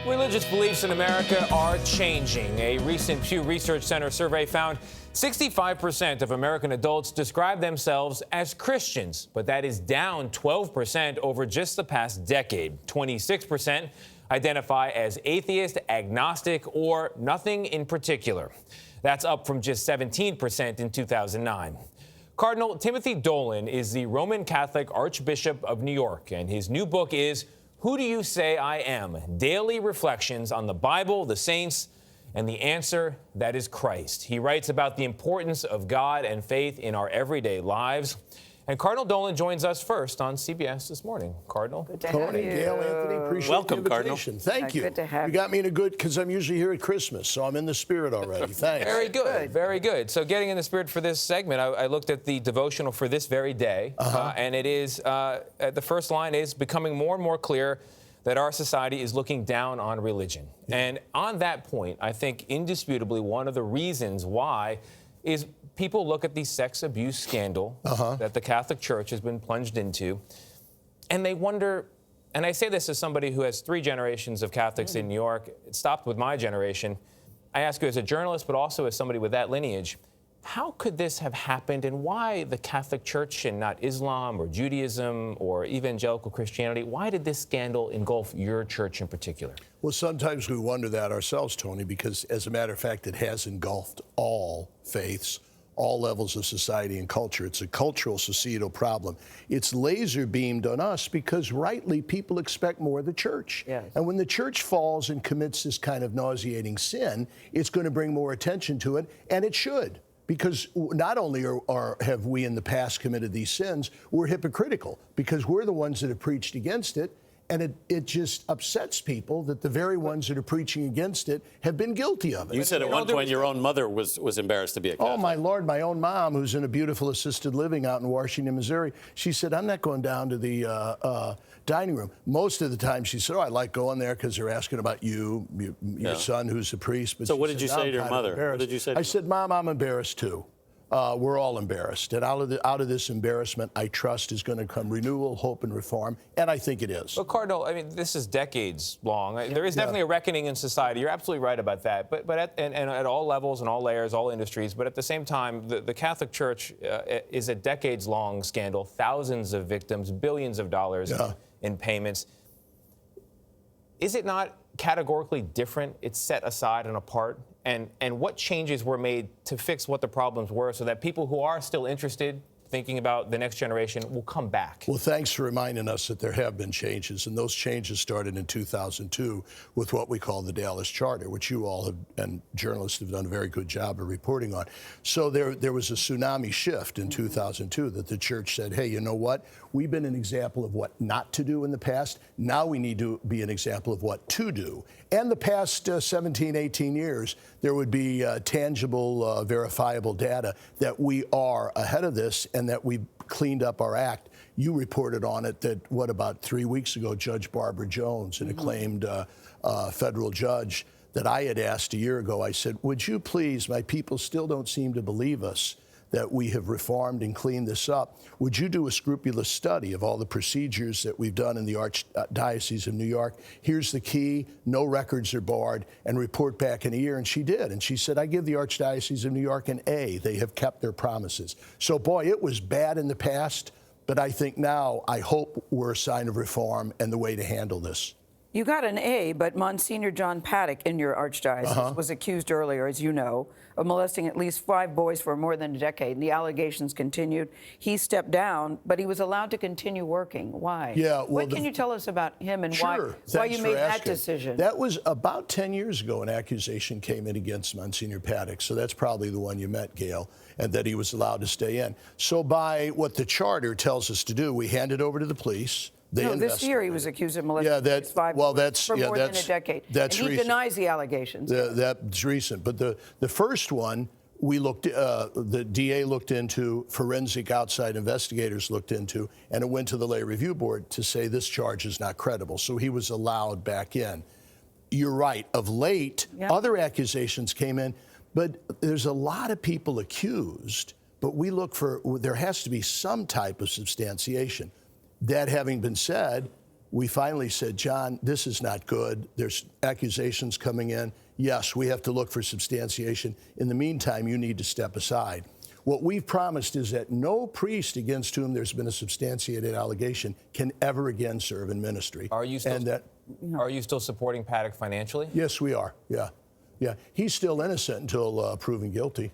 Religious beliefs in America are changing. A recent Pew Research Center survey found 65% of American adults describe themselves as Christians, but that is down 12% over just the past decade. 26% identify as atheist, agnostic, or nothing in particular. That's up from just 17% in 2009. Cardinal Timothy Dolan is the Roman Catholic Archbishop of New York, and his new book is Who Do You Say I Am? Daily Reflections on the Bible, the Saints, and the Answer that is Christ. He writes about the importance of God and faith in our everyday lives. And Cardinal Dolan joins us first on CBS This Morning. Cardinal. Good to have you. Gayle, Anthony, appreciate Welcome, the invitation. Cardinal. Thank you. Good to have you. You got me in a good, because I'm usually here at Christmas, so I'm in the spirit already. Thanks. Very good, very good. So getting in the spirit for this segment, I looked at the devotional for this very day, and it is, the first line is becoming more and more clear that our society is looking down on religion. Yeah. And on that point, I think indisputably one of the reasons why is people look at the sex abuse scandal that the Catholic Church has been plunged into, and they wonder, and I say this as somebody who has 3 generations of Catholics in New York. It stopped with my generation. I ask you as a journalist, but also as somebody with that lineage, how could this have happened, and why the Catholic Church and not Islam or Judaism or evangelical Christianity? Why did this scandal engulf your church in particular? Well, sometimes we wonder that ourselves, Tony, because as a matter of fact, it has engulfed all faiths, all levels of society and culture. It's a cultural societal problem. It's laser beamed on us because rightly people expect more of the church. Yes. And when the church falls and commits this kind of nauseating sin, it's going to bring more attention to it, and it should. Because not only have we in the past committed these sins, we're hypocritical because we're the ones that have preached against it. And it just upsets people that the very ones that are preaching against it have been guilty of it. You said at one point your own mother was embarrassed to be a Catholic. Oh, my Lord, my own mom, who's in a beautiful assisted living out in Washington, Missouri, she said, I'm not going down to the dining room. Most of the time she said, I like going there because they're asking about your son who's a priest. But so what did you say to your mother? What did you say? I said, Mom, I'm embarrassed too. We're all embarrassed. And out of this embarrassment, I trust is going to come renewal, hope, and reform. And I think it is. But Cardinal, I mean, this is decades long. There is definitely a reckoning in society. You're absolutely right about that. But at all levels and all layers, all industries. But at the same time, the Catholic Church is a decades-long scandal. Thousands of victims, billions of dollars in payments. Is it not categorically different? It's set aside and apart? And what changes were made to fix what the problems were so that people who are still interested, thinking about the next generation, will come back? Well, thanks for reminding us that there have been changes, and those changes started in 2002 with what we call the Dallas Charter, which you all have, and journalists have done a very good job of reporting on. So there was a tsunami shift in 2002 that the church said, hey, you know what? We've been an example of what not to do in the past. Now we need to be an example of what to do. And the past 17, 18 years, there would be tangible, verifiable data that we are ahead of this and that we've cleaned up our act. You reported on it that, about 3 weeks ago, Judge Barbara Jones, an acclaimed federal judge that I had asked a year ago, I said, would you please, my people still don't seem to believe us, that we have reformed and cleaned this up. Would you do a scrupulous study of all the procedures that we've done in the Archdiocese of New York? Here's the key, no records are barred, and report back in a year. And she did. And she said, I give the Archdiocese of New York an A. They have kept their promises. So, boy, it was bad in the past, but I think now, I hope we're a sign of reform and the way to handle this. You got an A, but Monsignor John Paddock in your archdiocese was accused earlier, as you know, of molesting at least 5 boys for more than a decade. And the allegations continued. He stepped down, but he was allowed to continue working. Why? Yeah, well, what can you tell us about him and why you made that decision? That was about 10 years ago. An accusation came in against Monsignor Paddock. So that's probably the one you met, Gayle, and that he was allowed to stay in. So by what the charter tells us to do, we hand it over to the police. This year he was accused of molesting 5 boys for more than a decade. That's and he recent. denies the allegations. That's recent. But the first one, the DA looked into, forensic outside investigators looked into, and it went to the lay review board to say this charge is not credible. So he was allowed back in. You're right. Of late, other accusations came in, but there's a lot of people accused, but we look for, there has to be some type of substantiation. That having been said, we finally said, John, this is not good. There's accusations coming in. Yes, we have to look for substantiation. In the meantime, you need to step aside. What we've promised is that no priest against whom there's been a substantiated allegation can ever again serve in ministry. Are you still supporting Paddock financially? Yes, we are. Yeah. He's still innocent until proven guilty.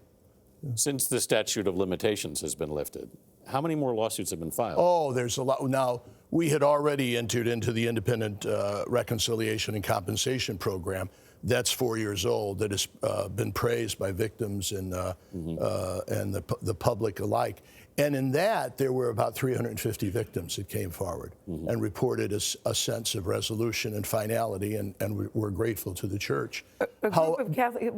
Since the statute of limitations has been lifted, how many more lawsuits have been filed? Oh, there's a lot. Now, we had already entered into the Independent Reconciliation and Compensation Program. That's 4 years old. That has been praised by victims and the public alike. And in that, there were about 350 victims that came forward and reported a sense of resolution and finality, and we're grateful to the church. A group of Catholic,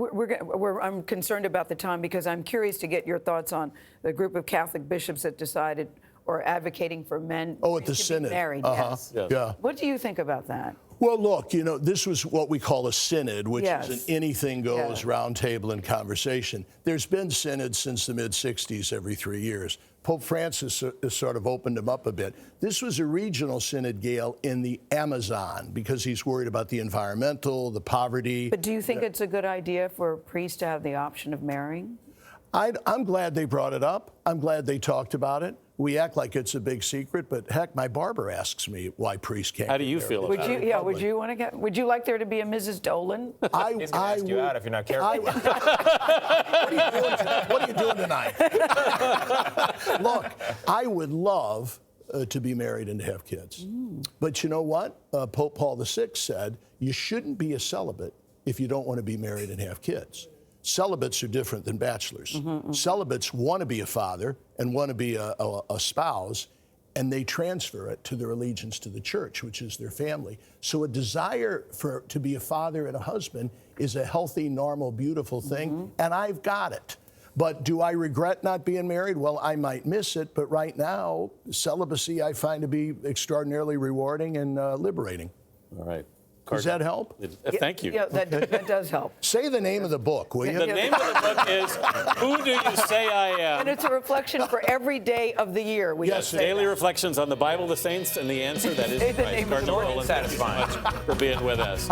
I'm concerned about the time because I'm curious to get your thoughts on the group of Catholic bishops that decided or advocating for men at the to Synod. be married. Yes. Yeah. What do you think about that? Well, look, this was what we call a synod, which Yes. is an anything-goes roundtable and conversation. There's been synods since the mid-'60s every 3 years. Pope Francis has sort of opened them up a bit. This was a regional synod, Gayle, in the Amazon, because he's worried about the environmental, the poverty. But do you think it's a good idea for a priest to have the option of marrying? I'm glad they brought it up. I'm glad they talked about it. We act like it's a big secret, but heck, my barber asks me why priests can't. How do you feel about it? Yeah, would you want to get? Would you like there to be a Mrs. Dolan? He's going to ask you out if you're not careful. What are you doing tonight? Look, I would love to be married and to have kids. But you know what? Pope Paul VI said, you shouldn't be a celibate if you don't want to be married and have kids. Celibates are different than bachelors. Celibates want to be a father and want to be a spouse, and they transfer it to their allegiance to the church, which is their family. So a desire to be a father and a husband is a healthy, normal, beautiful thing, and I've got it. But do I regret not being married? Well, I might miss it, but right now, celibacy I find to be extraordinarily rewarding and liberating. All right. Does that help? Thank you. Yeah, that does help. Say the name of the book, will you? The name of the book is Who Do You Say I Am? And it's a reflection for every day of the year. Yes, daily reflections on the Bible, the saints, and the answer. That is Say the right. name of the Cardinal book. Dolan, thank you so much for being with us.